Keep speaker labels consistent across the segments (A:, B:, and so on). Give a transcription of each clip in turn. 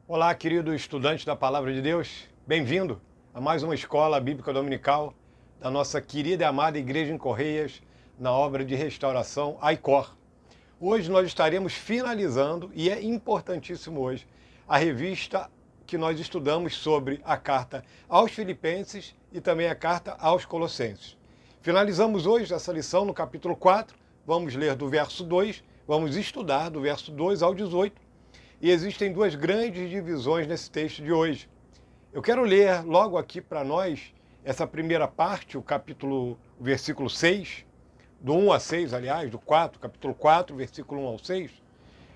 A: Olá, querido estudante da Palavra de Deus. Bem-vindo a mais uma escola bíblica dominical da nossa querida e amada Igreja em Correias, na obra de restauração AICOR. Hoje nós estaremos finalizando, e é importantíssimo hoje, a revista que nós estudamos sobre a carta aos Filipenses e também a carta aos Colossenses. Finalizamos hoje essa lição no capítulo 4, vamos ler do verso 2, vamos estudar do verso 2 ao 18, e existem duas grandes divisões nesse texto de hoje. Eu quero ler logo aqui para nós essa primeira parte, o versículo 6, do 1 a 6, aliás, do 4, capítulo 4, versículo 1 ao 6,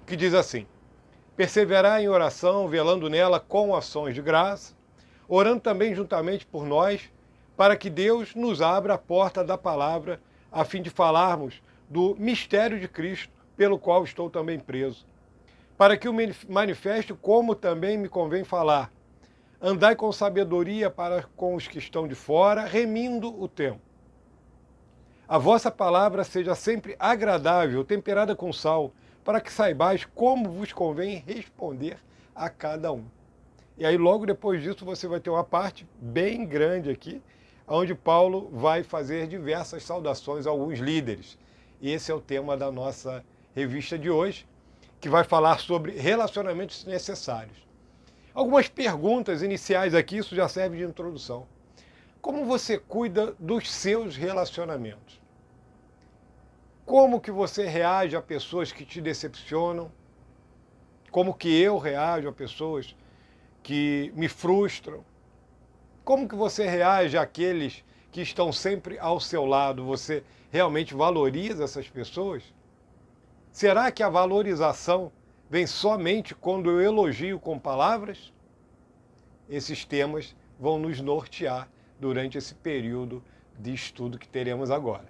A: que diz assim: perseverar em oração, velando nela com ações de graça, orando também juntamente por nós, para que Deus nos abra a porta da palavra, a fim de falarmos do mistério de Cristo, pelo qual estou também preso, para que o manifeste como também me convém falar. Andai com sabedoria para com os que estão de fora, remindo o tempo. A vossa palavra seja sempre agradável, temperada com sal, para que saibais como vos convém responder a cada um. E aí logo depois disso você vai ter uma parte bem grande aqui, onde Paulo vai fazer diversas saudações a alguns líderes. E esse é o tema da nossa revista de hoje, que vai falar sobre relacionamentos necessários. Algumas perguntas iniciais aqui, isso já serve de introdução. Como você cuida dos seus relacionamentos? Como que você reage a pessoas que te decepcionam? Como que eu reajo a pessoas que me frustram? Como que você reage àqueles que estão sempre ao seu lado? Você realmente valoriza essas pessoas? Será que a valorização vem somente quando eu elogio com palavras? Esses temas vão nos nortear durante esse período de estudo que teremos agora.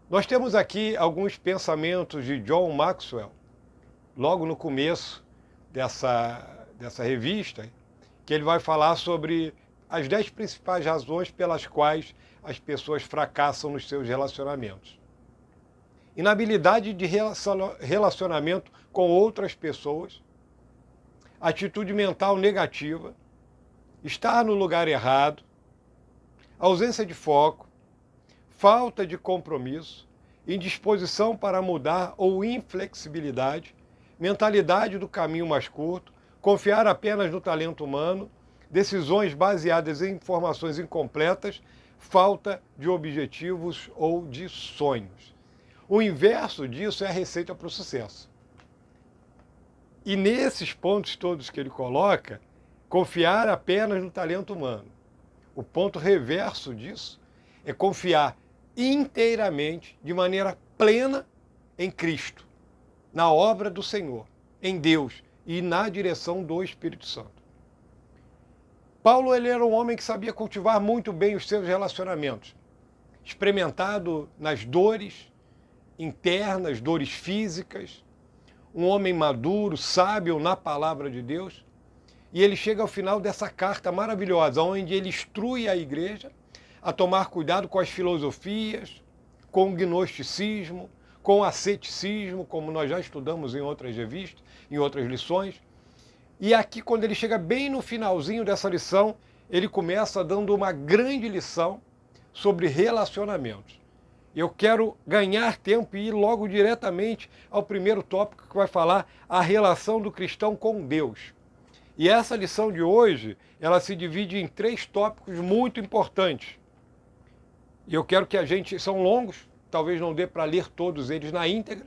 A: Nós temos aqui alguns pensamentos de John Maxwell, logo no começo dessa revista, que ele vai falar sobre as 10 principais razões pelas quais as pessoas fracassam nos seus relacionamentos. Inabilidade de relacionamento com outras pessoas, atitude mental negativa, estar no lugar errado, ausência de foco, falta de compromisso, indisposição para mudar ou inflexibilidade, mentalidade do caminho mais curto, confiar apenas no talento humano, decisões baseadas em informações incompletas, falta de objetivos ou de sonhos. O inverso disso é a receita para o sucesso. E nesses pontos todos que ele coloca, confiar apenas no talento humano. O ponto reverso disso é confiar inteiramente, de maneira plena, em Cristo, na obra do Senhor, em Deus e na direção do Espírito Santo. Paulo ele era um homem que sabia cultivar muito bem os seus relacionamentos, experimentado nas dores internas, dores físicas, um homem maduro, sábio na palavra de Deus, e ele chega ao final dessa carta maravilhosa, onde ele instrui a igreja a tomar cuidado com as filosofias, com o gnosticismo, com o asceticismo, como nós já estudamos em outras revistas, em outras lições. E aqui, quando ele chega bem no finalzinho dessa lição, ele começa dando uma grande lição sobre relacionamentos. Eu quero ganhar tempo e ir logo diretamente ao primeiro tópico, que vai falar a relação do cristão com Deus. E essa lição de hoje, ela se divide em 3 tópicos muito importantes. E eu quero que são longos, talvez não dê para ler todos eles na íntegra,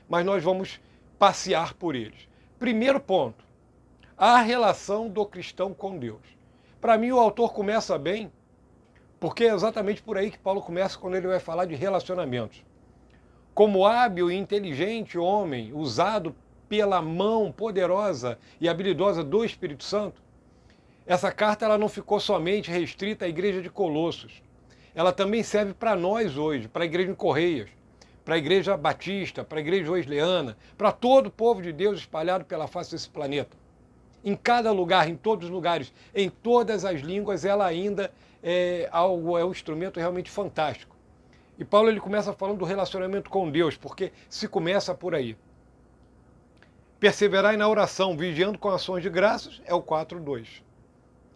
A: mas nós vamos passear por eles. Primeiro ponto, a relação do cristão com Deus. Para mim, o autor começa bem, porque é exatamente por aí que Paulo começa quando ele vai falar de relacionamentos. Como hábil e inteligente homem, usado pela mão poderosa e habilidosa do Espírito Santo, essa carta ela não ficou somente restrita à igreja de Colossos. Ela também serve para nós hoje, para a igreja em Correias, para a igreja batista, para a igreja wesleyana, para todo o povo de Deus espalhado pela face desse planeta. Em cada lugar, em todos os lugares, em todas as línguas, ela ainda é um instrumento realmente fantástico. E Paulo ele começa falando do relacionamento com Deus, porque se começa por aí. Perseverai na oração, vigiando com ações de graças, é o 4:2.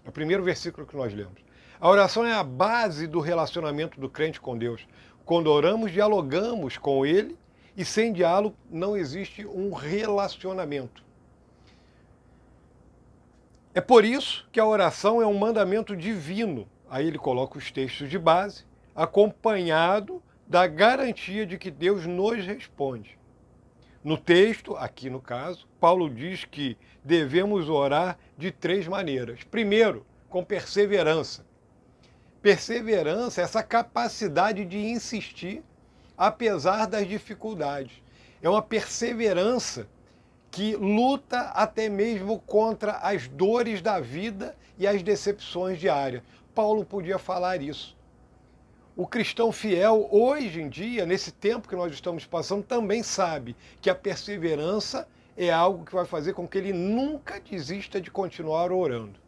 A: É o primeiro versículo que nós lemos. A oração é a base do relacionamento do crente com Deus. Quando oramos, dialogamos com Ele, e sem diálogo não existe um relacionamento. É por isso que a oração é um mandamento divino. Aí ele coloca os textos de base, acompanhado da garantia de que Deus nos responde. No texto, aqui no caso, Paulo diz que devemos orar de 3 maneiras. Primeiro, com perseverança. Perseverança é essa capacidade de insistir apesar das dificuldades. É uma perseverança que luta até mesmo contra as dores da vida e as decepções diárias. Paulo podia falar isso. O cristão fiel, hoje em dia, nesse tempo que nós estamos passando, também sabe que a perseverança é algo que vai fazer com que ele nunca desista de continuar orando.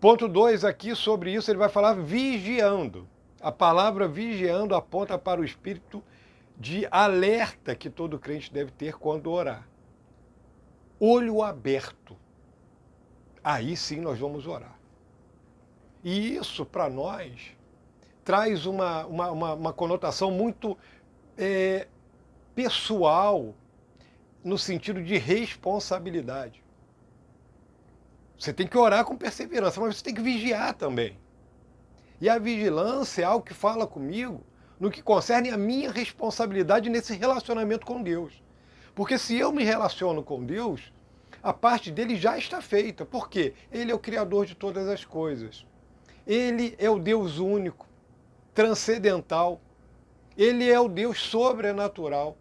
A: Ponto 2 aqui, sobre isso, ele vai falar vigiando. A palavra vigiando aponta para o espírito de alerta que todo crente deve ter quando orar. Olho aberto. Aí sim nós vamos orar. E isso, para nós, traz uma conotação muito pessoal, no sentido de responsabilidade. Você tem que orar com perseverança, mas você tem que vigiar também. E a vigilância é algo que fala comigo no que concerne a minha responsabilidade nesse relacionamento com Deus. Porque se eu me relaciono com Deus, a parte dele já está feita. Por quê? Ele é o Criador de todas as coisas. Ele é o Deus único, transcendental. Ele é o Deus sobrenatural.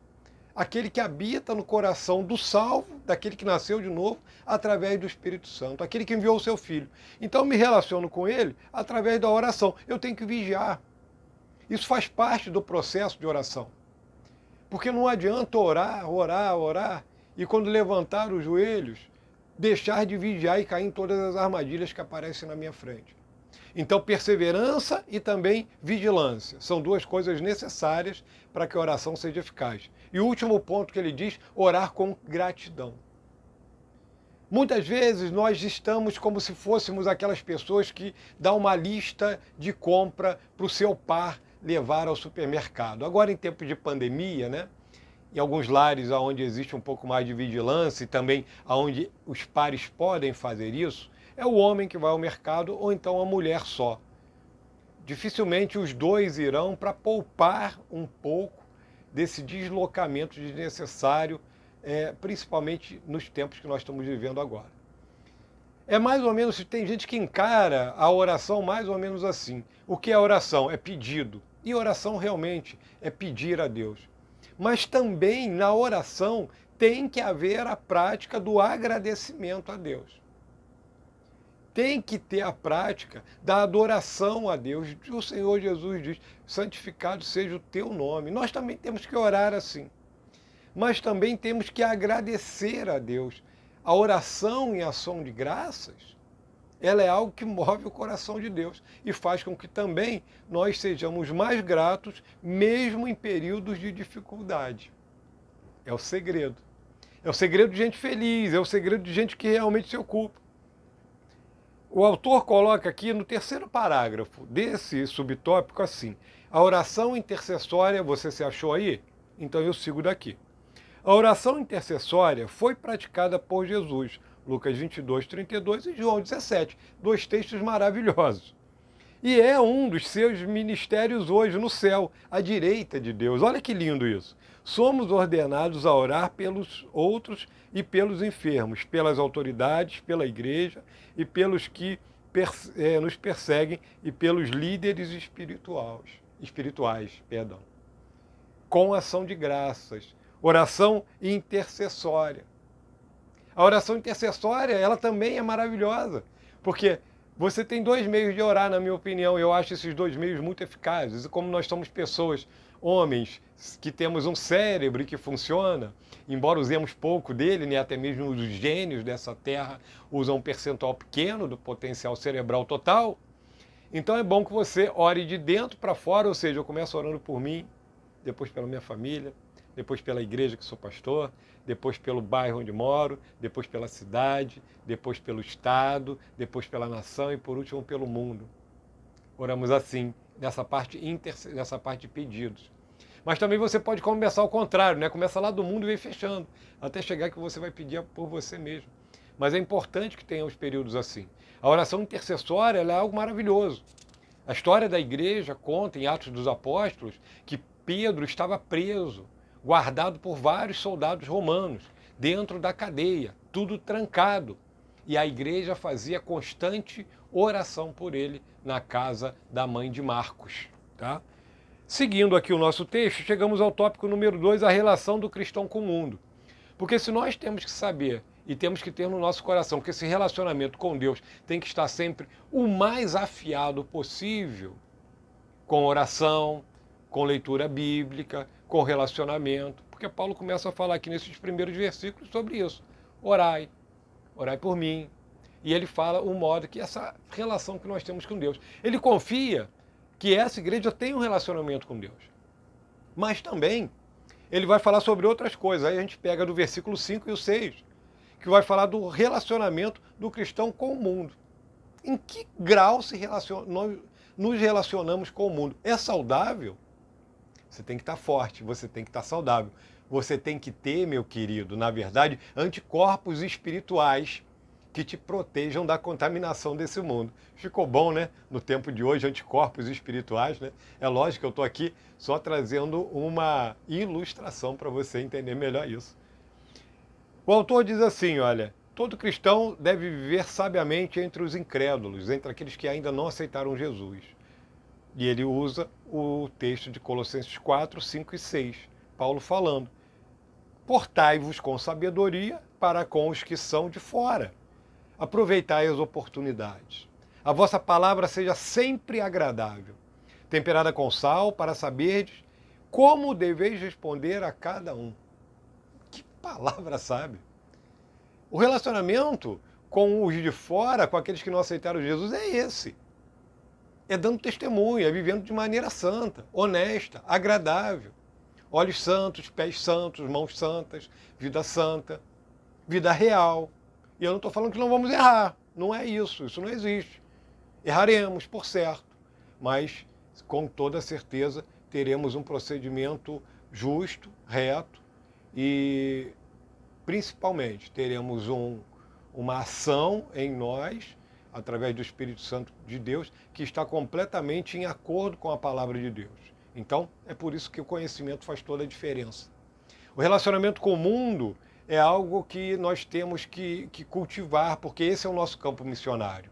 A: Aquele que habita no coração do salvo, daquele que nasceu de novo, através do Espírito Santo, aquele que enviou o seu Filho. Então eu me relaciono com ele através da oração. Eu tenho que vigiar. Isso faz parte do processo de oração. Porque não adianta orar, orar, orar, e quando levantar os joelhos, deixar de vigiar e cair em todas as armadilhas que aparecem na minha frente. Então, perseverança e também vigilância são 2 coisas necessárias para que a oração seja eficaz. E o último ponto que ele diz, orar com gratidão. Muitas vezes nós estamos como se fôssemos aquelas pessoas que dão uma lista de compra para o seu par levar ao supermercado. Agora, em tempo de pandemia, né? Em alguns lares onde existe um pouco mais de vigilância e também onde os pares podem fazer isso, é o homem que vai ao mercado ou então a mulher só. Dificilmente os dois irão para poupar um pouco desse deslocamento desnecessário, principalmente nos tempos que nós estamos vivendo agora. É mais ou menos, tem gente que encara a oração mais ou menos assim. O que é oração? É pedido. E oração realmente é pedir a Deus. Mas também na oração tem que haver a prática do agradecimento a Deus. Tem que ter a prática da adoração a Deus. O Senhor Jesus diz, santificado seja o teu nome. Nós também temos que orar assim. Mas também temos que agradecer a Deus. A oração em ação de graças, ela é algo que move o coração de Deus e faz com que também nós sejamos mais gratos, mesmo em períodos de dificuldade. É o segredo. É o segredo de gente feliz, é o segredo de gente que realmente se ocupa. O autor coloca aqui no 3º parágrafo desse subtópico assim, a oração intercessória, você se achou aí? Então eu sigo daqui. A oração intercessória foi praticada por Jesus, Lucas 22, 32 e João 17, 2 textos maravilhosos. E é um dos seus ministérios hoje no céu, à direita de Deus. Olha que lindo isso. Somos ordenados a orar pelos outros e pelos enfermos, pelas autoridades, pela igreja e pelos que nos perseguem e pelos líderes espirituais, com ação de graças. Oração intercessória. A oração intercessória, ela também é maravilhosa, porque você tem 2 meios de orar, na minha opinião, e eu acho esses 2 meios muito eficazes. E como nós somos pessoas, homens, que temos um cérebro que funciona, embora usemos pouco dele, né, até mesmo os gênios dessa terra usam um percentual pequeno do potencial cerebral total, então é bom que você ore de dentro para fora, ou seja, eu começo orando por mim, depois pela minha família, depois pela igreja que sou pastor, depois pelo bairro onde moro, depois pela cidade, depois pelo estado, depois pela nação e por último pelo mundo. Oramos assim, nessa parte de pedidos. Mas também você pode começar ao contrário, né? Começa lá do mundo e vem fechando, até chegar que você vai pedir por você mesmo. Mas é importante que tenha os períodos assim. A oração intercessória ela é algo maravilhoso. A história da igreja conta em Atos dos Apóstolos que Pedro estava preso, guardado por vários soldados romanos, dentro da cadeia, tudo trancado. E a igreja fazia constante oração por ele na casa da mãe de Marcos. Tá? Seguindo aqui o nosso texto, chegamos ao tópico número 2, a relação do cristão com o mundo. Porque se nós temos que saber e temos que ter no nosso coração que esse relacionamento com Deus tem que estar sempre o mais afiado possível, com oração, com leitura bíblica, com relacionamento, porque Paulo começa a falar aqui nesses primeiros versículos sobre isso. Orai, orai por mim. E ele fala o modo que essa relação que nós temos com Deus. Ele confia que essa igreja tem um relacionamento com Deus. Mas também ele vai falar sobre outras coisas. Aí a gente pega do versículo 5 e o 6, que vai falar do relacionamento do cristão com o mundo. Em que grau nós nos relacionamos com o mundo? É saudável? Você tem que estar forte, você tem que estar saudável. Você tem que ter, meu querido, na verdade, anticorpos espirituais que te protejam da contaminação desse mundo. Ficou bom, né? No tempo de hoje, anticorpos espirituais, né? É lógico que eu estou aqui só trazendo uma ilustração para você entender melhor isso. O autor diz assim, olha, todo cristão deve viver sabiamente entre os incrédulos, entre aqueles que ainda não aceitaram Jesus. E ele usa o texto de Colossenses 4, 5 e 6, Paulo falando, portai-vos com sabedoria para com os que são de fora. Aproveitai as oportunidades. A vossa palavra seja sempre agradável, temperada com sal, para saberdes como deveis responder a cada um. Que palavra, sabe? O relacionamento com os de fora, com aqueles que não aceitaram Jesus, é esse. É dando testemunho, é vivendo de maneira santa, honesta, agradável. Olhos santos, pés santos, mãos santas, vida santa, vida real. E eu não estou falando que não vamos errar. Não é isso, isso não existe. Erraremos, por certo, mas com toda certeza teremos um procedimento justo, reto e principalmente teremos uma ação em nós, através do Espírito Santo de Deus, que está completamente em acordo com a palavra de Deus. Então, é por isso que o conhecimento faz toda a diferença. O relacionamento com o mundo é algo que nós temos que cultivar, porque esse é o nosso campo missionário.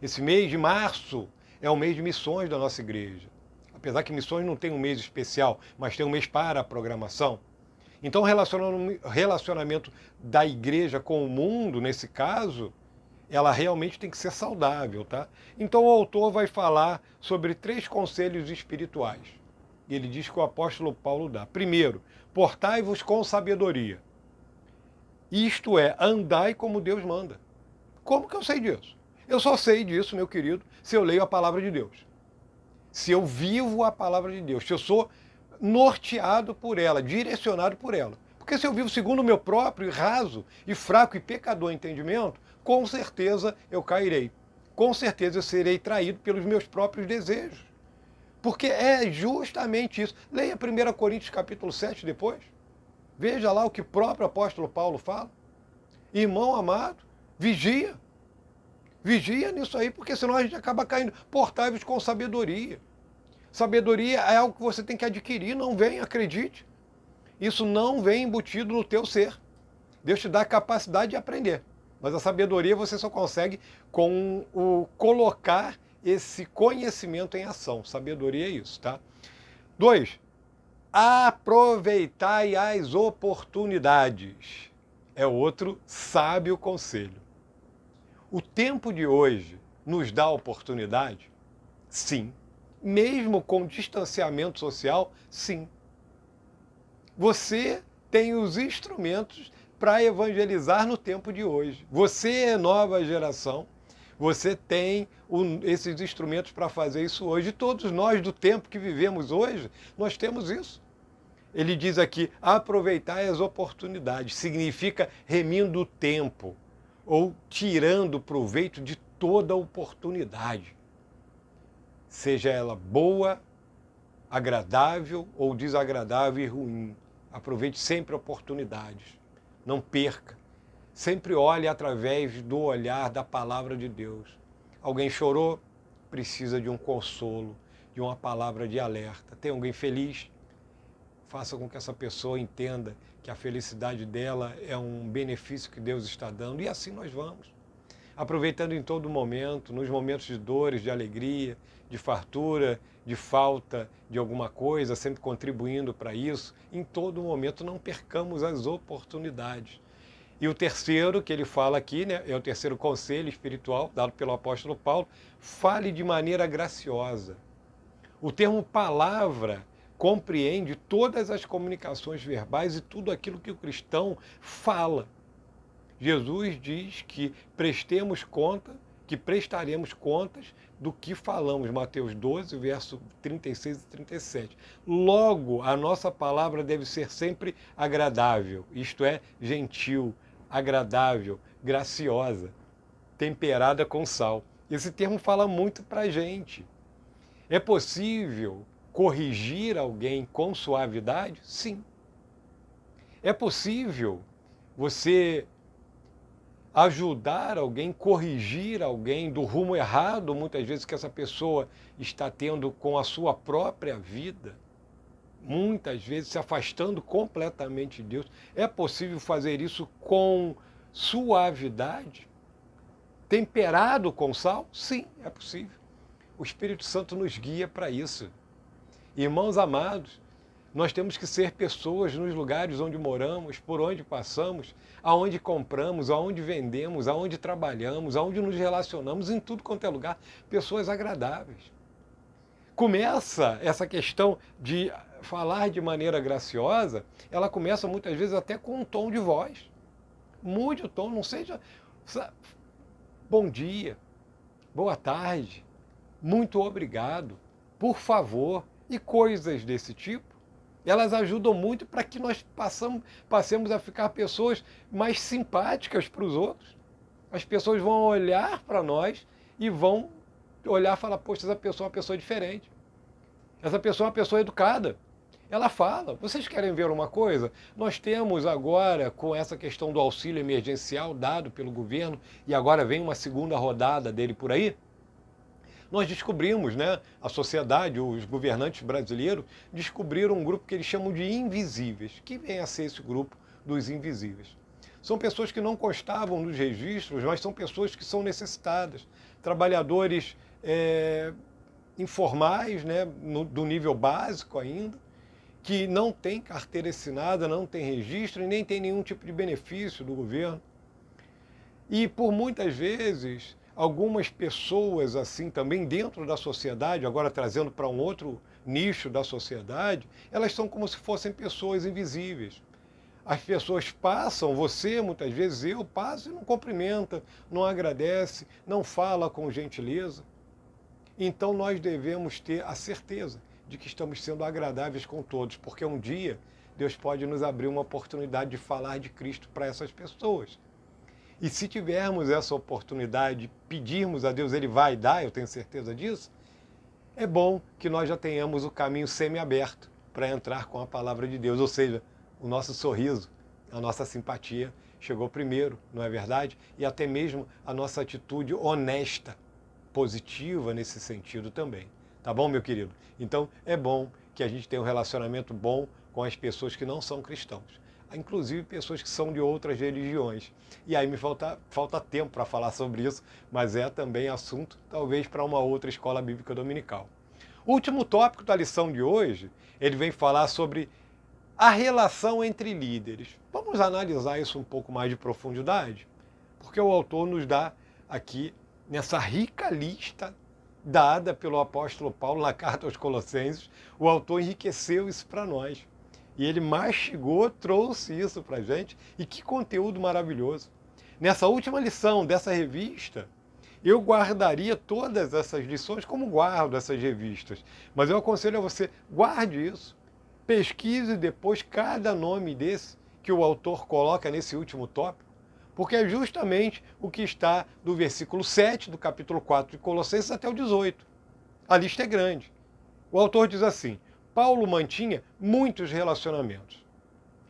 A: Esse mês de março é o mês de missões da nossa igreja. Apesar que missões não tem um mês especial, mas tem um mês para a programação. Então o relacionamento da igreja com o mundo, nesse caso, ela realmente tem que ser saudável, tá? Então o autor vai falar sobre 3 conselhos espirituais. E ele diz que o apóstolo Paulo dá. Primeiro, portai-vos com sabedoria. Isto é, andai como Deus manda. Como que eu sei disso? Eu só sei disso, meu querido, se eu leio a palavra de Deus. Se eu vivo a palavra de Deus, se eu sou norteado por ela, direcionado por ela. Porque se eu vivo segundo o meu próprio raso e fraco e pecador entendimento, com certeza eu cairei. Com certeza eu serei traído pelos meus próprios desejos. Porque é justamente isso. Leia 1 Coríntios capítulo 7 depois. Veja lá o que o próprio apóstolo Paulo fala. Irmão amado, vigia. Vigia nisso aí, porque senão a gente acaba caindo. Portai-vos com sabedoria. Sabedoria é algo que você tem que adquirir, não vem, acredite. Isso não vem embutido no teu ser. Deus te dá a capacidade de aprender. Mas a sabedoria você só consegue com o colocar esse conhecimento em ação. Sabedoria é isso, tá? 2. Aproveitai as oportunidades. É outro sábio conselho. O tempo de hoje nos dá oportunidade? Sim. Mesmo com distanciamento social? Sim. Você tem os instrumentos para evangelizar no tempo de hoje. Você é nova geração, você tem esses instrumentos para fazer isso hoje. E todos nós do tempo que vivemos hoje, nós temos isso. Ele diz aqui, aproveitai as oportunidades. Significa remindo o tempo ou tirando proveito de toda oportunidade. Seja ela boa, agradável ou desagradável e ruim. Aproveite sempre oportunidades. Não perca. Sempre olhe através do olhar da palavra de Deus. Alguém chorou? Precisa de um consolo, de uma palavra de alerta. Tem alguém feliz? Faça com que essa pessoa entenda que a felicidade dela é um benefício que Deus está dando. E assim nós vamos. Aproveitando em todo momento, nos momentos de dores, de alegria, de fartura, de falta de alguma coisa, sempre contribuindo para isso. Em todo momento não percamos as oportunidades. E o terceiro que ele fala aqui, né, é o terceiro conselho espiritual dado pelo apóstolo Paulo, fale de maneira graciosa. O termo palavra compreende todas as comunicações verbais e tudo aquilo que o cristão fala. Jesus diz que prestaremos contas do que falamos, Mateus 12, verso 36 e 37. Logo, a nossa palavra deve ser sempre agradável, isto é, gentil, agradável, graciosa, temperada com sal. Esse termo fala muito para a gente. É possível corrigir alguém com suavidade? Sim. É possível você ajudar alguém, corrigir alguém do rumo errado, muitas vezes, que essa pessoa está tendo com a sua própria vida, muitas vezes se afastando completamente de Deus. É possível fazer isso com suavidade, temperado com sal? Sim, é possível. O Espírito Santo nos guia para isso. Irmãos amados, nós temos que ser pessoas nos lugares onde moramos, por onde passamos, aonde compramos, aonde vendemos, aonde trabalhamos, aonde nos relacionamos, em tudo quanto é lugar, pessoas agradáveis. Começa essa questão de falar de maneira graciosa, ela começa muitas vezes até com um tom de voz. Mude o tom, não seja bom dia, boa tarde, muito obrigado, por favor, e coisas desse tipo. Elas ajudam muito para que nós passemos a ficar pessoas mais simpáticas para os outros. As pessoas vão olhar para nós e vão olhar e falar, poxa, essa pessoa é uma pessoa diferente. Essa pessoa é uma pessoa educada. Ela fala, vocês querem ver uma coisa? Nós temos agora, com essa questão do auxílio emergencial dado pelo governo, e agora vem uma segunda rodada dele por aí, nós descobrimos, né, a sociedade, os governantes brasileiros, descobriram um grupo que eles chamam de invisíveis. Que vem a ser esse grupo dos invisíveis? São pessoas que não constavam nos registros, mas são pessoas que são necessitadas. Trabalhadores informais, né, do nível básico ainda, que não têm carteira assinada, não têm registro e nem tem nenhum tipo de benefício do governo. E por muitas vezes algumas pessoas assim também dentro da sociedade, agora trazendo para um outro nicho da sociedade, elas são como se fossem pessoas invisíveis. As pessoas passam, você muitas vezes, eu passo e não cumprimenta, não agradece, não fala com gentileza. Então nós devemos ter a certeza de que estamos sendo agradáveis com todos, porque um dia Deus pode nos abrir uma oportunidade de falar de Cristo para essas pessoas. E se tivermos essa oportunidade, pedirmos a Deus, Ele vai dar, eu tenho certeza disso, é bom que nós já tenhamos o caminho semi-aberto para entrar com a palavra de Deus, ou seja, o nosso sorriso, a nossa simpatia chegou primeiro, não é verdade? E até mesmo a nossa atitude honesta, positiva nesse sentido também. Tá bom, meu querido? Então, é bom que a gente tenha um relacionamento bom com as pessoas que não são cristãos. Inclusive pessoas que são de outras religiões. E aí me falta tempo para falar sobre isso, mas é também assunto, talvez, para uma outra escola bíblica dominical. O último tópico da lição de hoje, ele vem falar sobre a relação entre líderes. Vamos analisar isso um pouco mais de profundidade? Porque o autor nos dá aqui, nessa rica lista dada pelo apóstolo Paulo na carta aos Colossenses, o autor enriqueceu isso para nós. E ele mastigou, trouxe isso para a gente. E que conteúdo maravilhoso. Nessa última lição dessa revista, eu guardaria todas essas lições como guardo essas revistas. Mas eu aconselho a você, guarde isso. Pesquise depois cada nome desse que o autor coloca nesse último tópico, porque é justamente o que está do versículo 7 do capítulo 4 de Colossenses até o 18. A lista é grande. O autor diz assim: Paulo mantinha muitos relacionamentos.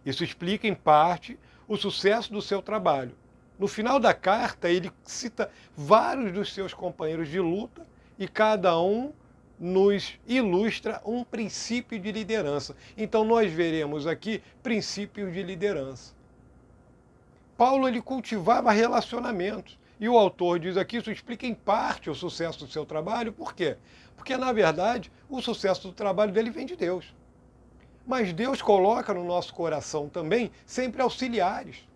A: Isso explica, em parte, o sucesso do seu trabalho. No final da carta, ele cita vários dos seus companheiros de luta e cada um nos ilustra um princípio de liderança. Então, nós veremos aqui princípios de liderança. Paulo ele cultivava relacionamentos. E o autor diz aqui, isso explica em parte o sucesso do seu trabalho. Por quê? Porque, na verdade, o sucesso do trabalho dele vem de Deus. Mas Deus coloca no nosso coração também sempre auxiliares.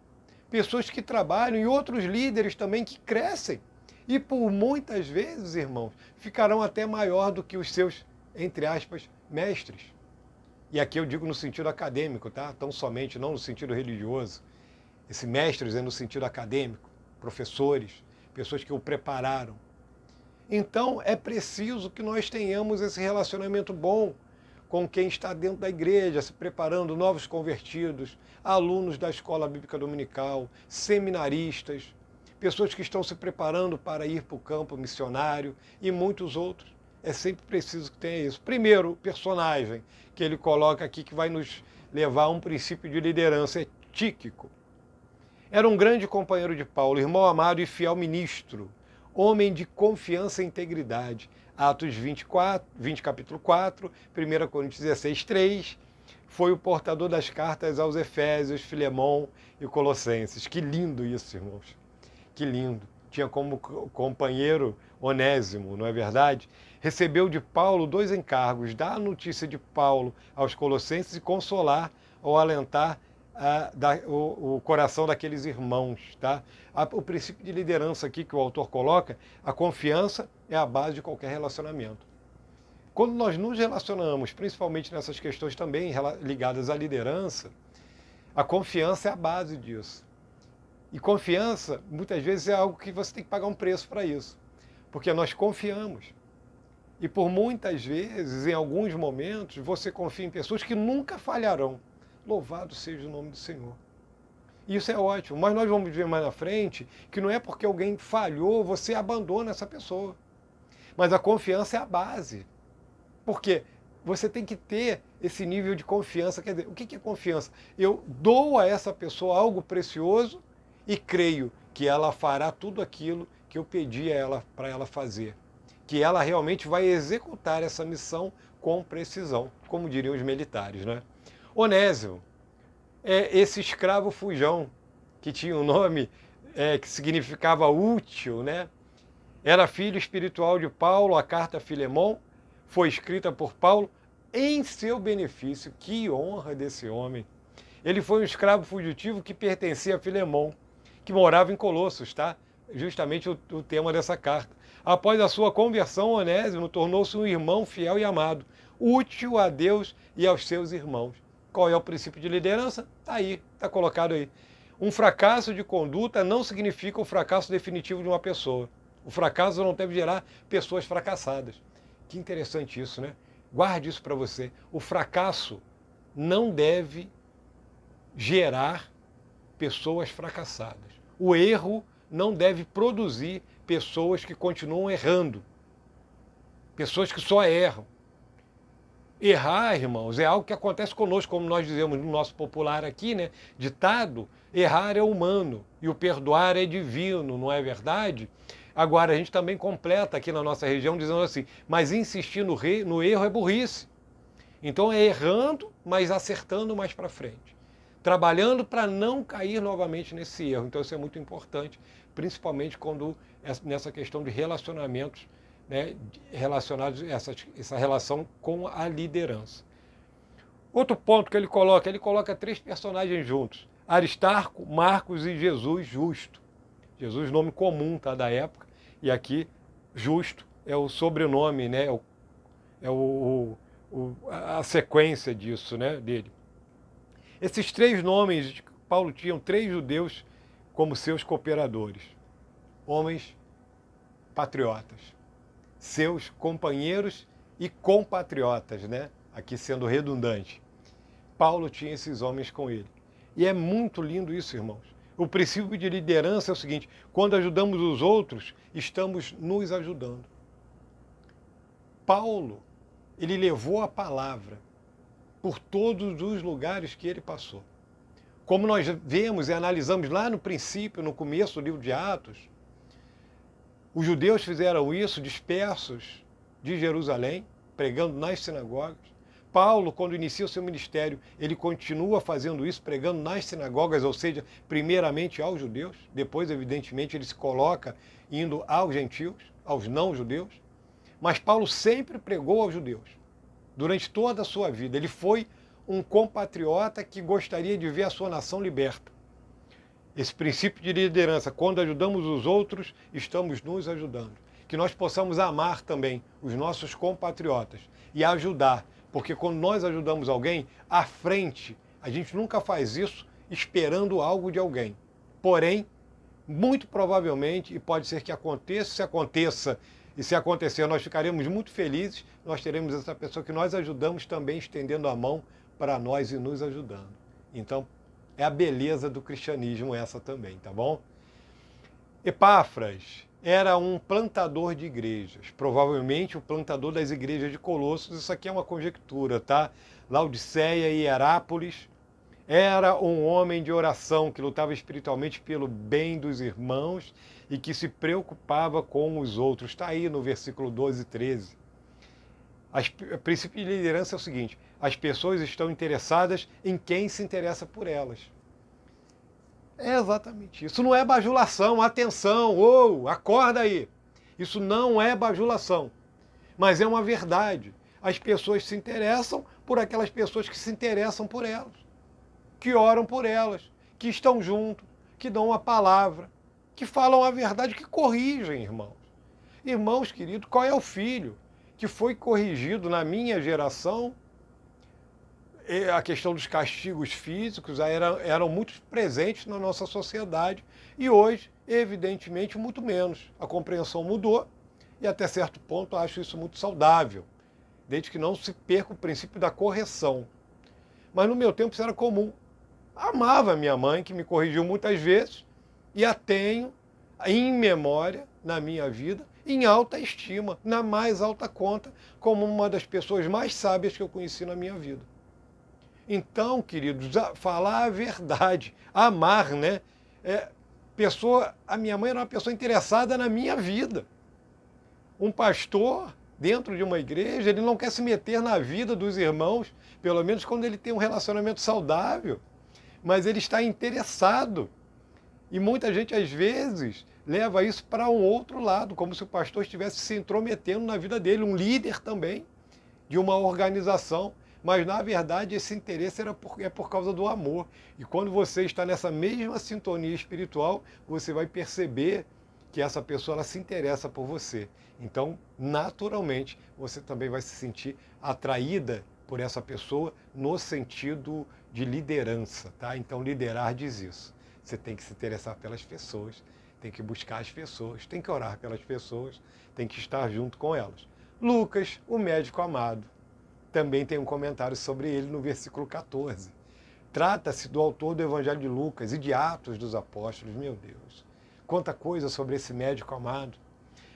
A: Pessoas que trabalham e outros líderes também que crescem. E por muitas vezes, irmãos, ficarão até maior do que os seus, entre aspas, mestres. E aqui eu digo no sentido acadêmico, tá? Tão somente, não no sentido religioso. Esse mestres é no sentido acadêmico, professores, pessoas que o prepararam. Então é preciso que nós tenhamos esse relacionamento bom com quem está dentro da igreja, se preparando, novos convertidos, alunos da escola bíblica dominical, seminaristas, pessoas que estão se preparando para ir para o campo missionário e muitos outros. É sempre preciso que tenha isso. Primeiro, o personagem que ele coloca aqui que vai nos levar a um princípio de liderança é Tíquico. Era um grande companheiro de Paulo, irmão amado e fiel ministro, homem de confiança e integridade. Atos 20, capítulo 4, 1 Coríntios 16, 3, foi o portador das cartas aos Efésios, Filemão e Colossenses. Que lindo isso, irmãos. Que lindo. Tinha como companheiro Onésimo, não é verdade? Recebeu de Paulo 2 encargos, dar a notícia de Paulo aos Colossenses e consolar ou alentar o coração daqueles irmãos. Tá? O princípio de liderança aqui que o autor coloca, a confiança é a base de qualquer relacionamento. Quando nós nos relacionamos, principalmente nessas questões também ligadas à liderança, a confiança é a base disso. E confiança, muitas vezes, é algo que você tem que pagar um preço para isso. Porque nós confiamos. E por muitas vezes, em alguns momentos, você confia em pessoas que nunca falharão. Louvado seja o nome do Senhor. Isso é ótimo, mas nós vamos ver mais na frente que não é porque alguém falhou, você abandona essa pessoa. Mas a confiança é a base. Porque você tem que ter esse nível de confiança. Quer dizer, o que é confiança? Eu dou a essa pessoa algo precioso e creio que ela fará tudo aquilo que eu pedi a ela para ela fazer. Que ela realmente vai executar essa missão com precisão, como diriam os militares, né? Onésimo é esse escravo fujão, que tinha um nome que significava útil, né? Era filho espiritual de Paulo, a carta a Filemão foi escrita por Paulo em seu benefício. Que honra desse homem! Ele foi um escravo fugitivo que pertencia a Filemão, que morava em Colossos, tá? Justamente o tema dessa carta. Após a sua conversão, Onésimo tornou-se um irmão fiel e amado, útil a Deus e aos seus irmãos. Qual é o princípio de liderança? Está aí, está colocado aí. Um fracasso de conduta não significa o fracasso definitivo de uma pessoa. O fracasso não deve gerar pessoas fracassadas. Que interessante isso, né? Guarde isso para você. O fracasso não deve gerar pessoas fracassadas. O erro não deve produzir pessoas que continuam errando. Pessoas que só erram. Errar, irmãos, é algo que acontece conosco, como nós dizemos no nosso popular aqui, né? Ditado, errar é humano e o perdoar é divino, não é verdade? Agora, a gente também completa aqui na nossa região dizendo assim, mas insistir no erro é burrice. Então é errando, mas acertando mais para frente. Trabalhando para não cair novamente nesse erro. Então isso é muito importante, principalmente quando nessa questão de relacionamentos, né, relacionados a essa relação com a liderança. Outro ponto que ele coloca 3 personagens juntos. Aristarco, Marcos e Jesus Justo. Jesus, nome comum, tá, da época, e aqui Justo é o sobrenome, né, a sequência disso, né, dele. Esses 3 nomes, Paulo tinha 3 judeus como seus cooperadores, homens patriotas, seus companheiros e compatriotas, né? Aqui sendo redundante. Paulo tinha esses homens com ele. E é muito lindo isso, irmãos. O princípio de liderança é o seguinte: quando ajudamos os outros, estamos nos ajudando. Paulo, ele levou a palavra por todos os lugares que ele passou. Como nós vemos e analisamos lá no princípio, no começo do livro de Atos, os judeus fizeram isso dispersos de Jerusalém, pregando nas sinagogas. Paulo, quando inicia o seu ministério, ele continua fazendo isso, pregando nas sinagogas, ou seja, primeiramente aos judeus, depois, evidentemente, ele se coloca indo aos gentios, aos não-judeus. Mas Paulo sempre pregou aos judeus, durante toda a sua vida. Ele foi um compatriota que gostaria de ver a sua nação liberta. Esse princípio de liderança, quando ajudamos os outros, estamos nos ajudando. Que nós possamos amar também os nossos compatriotas e ajudar, porque quando nós ajudamos alguém, à frente, a gente nunca faz isso esperando algo de alguém. Porém, muito provavelmente, e pode ser que aconteça, se aconteça, e se acontecer, nós ficaremos muito felizes, nós teremos essa pessoa que nós ajudamos também estendendo a mão para nós e nos ajudando. Então, é a beleza do cristianismo essa também, tá bom? Epáfras era um plantador de igrejas, provavelmente o plantador das igrejas de Colossos. Isso aqui é uma conjectura, tá? Laodiceia e Hierápolis. Era um homem de oração que lutava espiritualmente pelo bem dos irmãos e que se preocupava com os outros. Está aí no versículo 12 e 13. O princípio de liderança é o seguinte: as pessoas estão interessadas em quem se interessa por elas. É exatamente isso. Isso não é bajulação, atenção, acorda aí. Isso não é bajulação, mas é uma verdade. As pessoas se interessam por aquelas pessoas que se interessam por elas, que oram por elas, que estão junto, que dão a palavra, que falam a verdade, que corrigem, irmãos. Irmãos queridos, qual é o filho que foi corrigido na minha geração? A questão dos castigos físicos eram muito presentes na nossa sociedade e hoje, evidentemente, muito menos. A compreensão mudou e até certo ponto acho isso muito saudável, desde que não se perca o princípio da correção. Mas no meu tempo isso era comum. Amava minha mãe, que me corrigiu muitas vezes, e a tenho em memória na minha vida, em alta estima, na mais alta conta, como uma das pessoas mais sábias que eu conheci na minha vida. Então, queridos, falar a verdade, amar, né? A minha mãe era uma pessoa interessada na minha vida. Um pastor, dentro de uma igreja, ele não quer se meter na vida dos irmãos, pelo menos quando ele tem um relacionamento saudável, mas ele está interessado. E muita gente, às vezes, leva isso para um outro lado, como se o pastor estivesse se intrometendo na vida dele, um líder também, de uma organização. Mas, na verdade, esse interesse é por causa do amor. E quando você está nessa mesma sintonia espiritual, você vai perceber que essa pessoa ela se interessa por você. Então, naturalmente, você também vai se sentir atraída por essa pessoa no sentido de liderança, tá? Então, liderar diz isso. Você tem que se interessar pelas pessoas, tem que buscar as pessoas, tem que orar pelas pessoas, tem que estar junto com elas. Lucas, o médico amado, também tem um comentário sobre ele no versículo 14. Trata-se do autor do Evangelho de Lucas e de Atos dos Apóstolos. Meu Deus, quanta coisa sobre esse médico amado.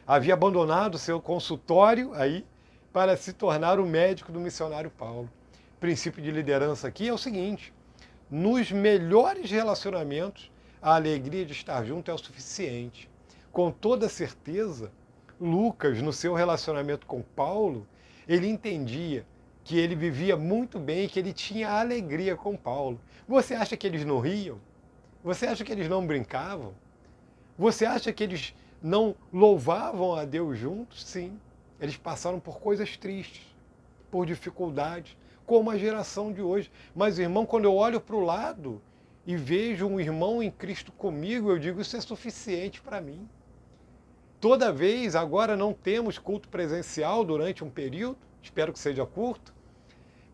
A: Havia abandonado seu consultório aí para se tornar o médico do missionário Paulo. O princípio de liderança aqui é o seguinte: nos melhores relacionamentos, a alegria de estar junto é o suficiente. Com toda certeza, Lucas, no seu relacionamento com Paulo, ele entendia que ele vivia muito bem e que ele tinha alegria com Paulo. Você acha que eles não riam? Você acha que eles não brincavam? Você acha que eles não louvavam a Deus juntos? Sim, eles passaram por coisas tristes, por dificuldades, como a geração de hoje. Mas, irmão, quando eu olho para o lado e vejo um irmão em Cristo comigo, eu digo, isso é suficiente para mim. Toda vez, agora não temos culto presencial durante um período, espero que seja curto,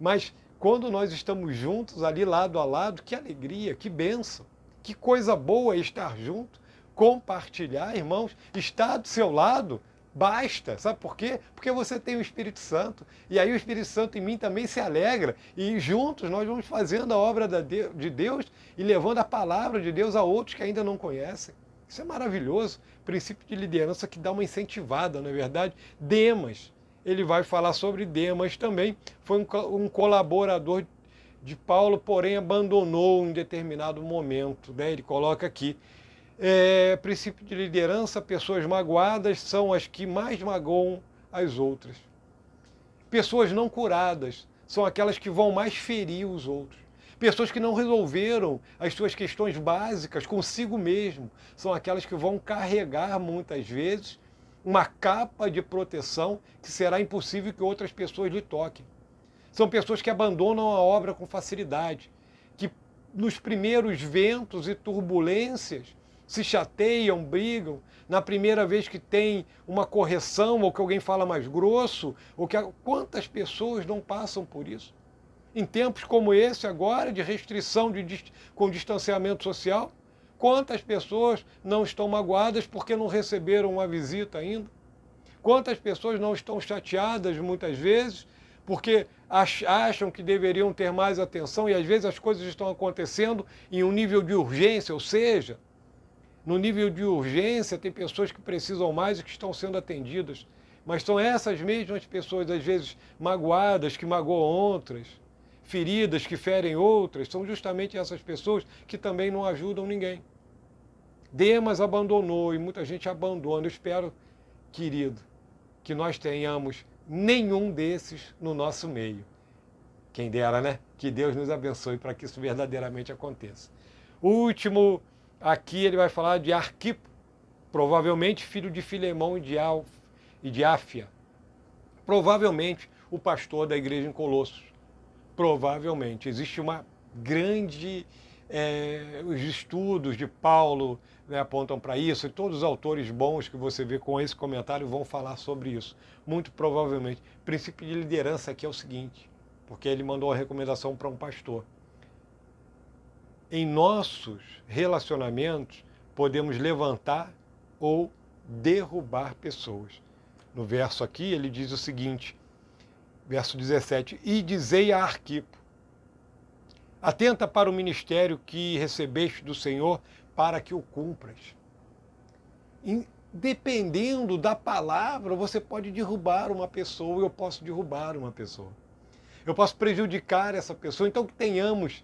A: mas quando nós estamos juntos ali lado a lado, que alegria, que bênção, que coisa boa é estar junto, compartilhar, irmãos, estar do seu lado, Basta, sabe por quê? Porque você tem o Espírito Santo, e aí o Espírito Santo em mim também se alegra, e juntos nós vamos fazendo a obra de Deus e levando a palavra de Deus a outros que ainda não conhecem. Isso é maravilhoso, princípio de liderança que dá uma incentivada, não é verdade? Demas, ele vai falar sobre Demas também, foi um colaborador de Paulo, porém abandonou em determinado momento, né? Ele coloca aqui, princípio de liderança, pessoas magoadas são as que mais magoam as outras. Pessoas não curadas são aquelas que vão mais ferir os outros. Pessoas que não resolveram as suas questões básicas consigo mesmo são aquelas que vão carregar muitas vezes uma capa de proteção que será impossível que outras pessoas lhe toquem. São pessoas que abandonam a obra com facilidade, que nos primeiros ventos e turbulências se chateiam, brigam, na primeira vez que tem uma correção, ou que alguém fala mais grosso, ou que quantas pessoas não passam por isso? Em tempos como esse agora, de restrição com distanciamento social, quantas pessoas não estão magoadas porque não receberam uma visita ainda? Quantas pessoas não estão chateadas muitas vezes porque acham que deveriam ter mais atenção e às vezes as coisas estão acontecendo em um nível de urgência, ou seja, no nível de urgência tem pessoas que precisam mais e que estão sendo atendidas, mas são essas mesmas pessoas, às vezes magoadas, que magoam outras, feridas que ferem outras, são justamente essas pessoas que também não ajudam ninguém. Demas abandonou e muita gente abandona. Eu espero, querido, que nós tenhamos nenhum desses no nosso meio. Quem dera, né? Que Deus nos abençoe para que isso verdadeiramente aconteça. O último, aqui ele vai falar de Arquipo, provavelmente filho de Filemão e de Áfia. Provavelmente o pastor da igreja em Colossos. Provavelmente. Existe uma grande... os estudos de Paulo, né, apontam para isso, e todos os autores bons que você vê com esse comentário vão falar sobre isso. Muito provavelmente. O princípio de liderança aqui é o seguinte, porque ele mandou uma recomendação para um pastor. Em nossos relacionamentos, podemos levantar ou derrubar pessoas. No verso aqui, ele diz o seguinte, verso 17, e dizei a Arquipo, atenta para o ministério que recebeste do Senhor, para que o cumpras. Dependendo da palavra, você pode derrubar uma pessoa, eu posso derrubar uma pessoa. Eu posso prejudicar essa pessoa, então que tenhamos,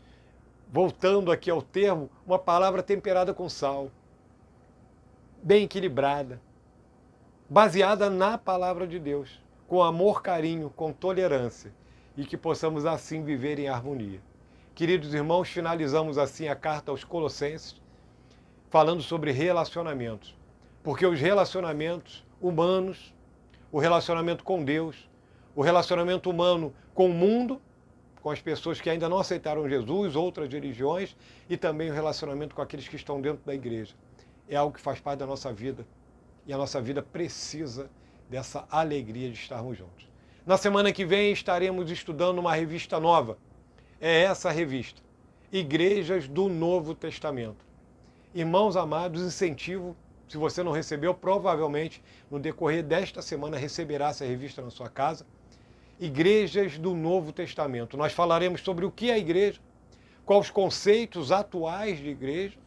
A: voltando aqui ao termo, uma palavra temperada com sal, bem equilibrada, baseada na palavra de Deus, com amor, carinho, com tolerância, e que possamos assim viver em harmonia. Queridos irmãos, finalizamos assim a carta aos Colossenses, falando sobre relacionamentos, porque os relacionamentos humanos, o relacionamento com Deus, o relacionamento humano com o mundo, com as pessoas que ainda não aceitaram Jesus, outras religiões, e também o relacionamento com aqueles que estão dentro da igreja. É algo que faz parte da nossa vida, e a nossa vida precisa dessa alegria de estarmos juntos. Na semana que vem estaremos estudando uma revista nova. É essa revista, Igrejas do Novo Testamento. Irmãos amados, incentivo, se você não recebeu, provavelmente no decorrer desta semana receberá essa revista na sua casa. Igrejas do Novo Testamento. Nós falaremos sobre o que é a igreja, quais os conceitos atuais de igreja,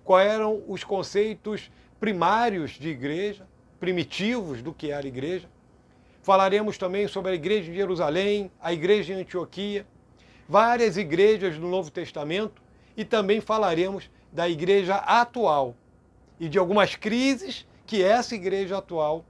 A: quais eram os conceitos primários de igreja, primitivos do que era a igreja. Falaremos também sobre a igreja de Jerusalém, a igreja de Antioquia, várias igrejas do Novo Testamento, e também falaremos da igreja atual e de algumas crises que essa igreja atual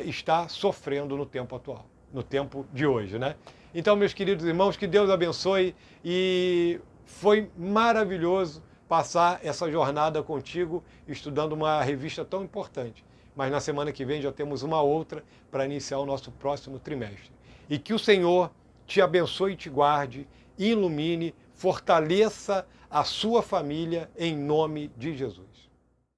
A: está sofrendo no tempo atual, no tempo de hoje, né? Então, meus queridos irmãos, que Deus abençoe, e foi maravilhoso passar essa jornada contigo, estudando uma revista tão importante. Mas na semana que vem já temos uma outra para iniciar o nosso próximo trimestre. E que o Senhor te abençoe e te guarde, ilumine, fortaleça a sua família em nome de Jesus.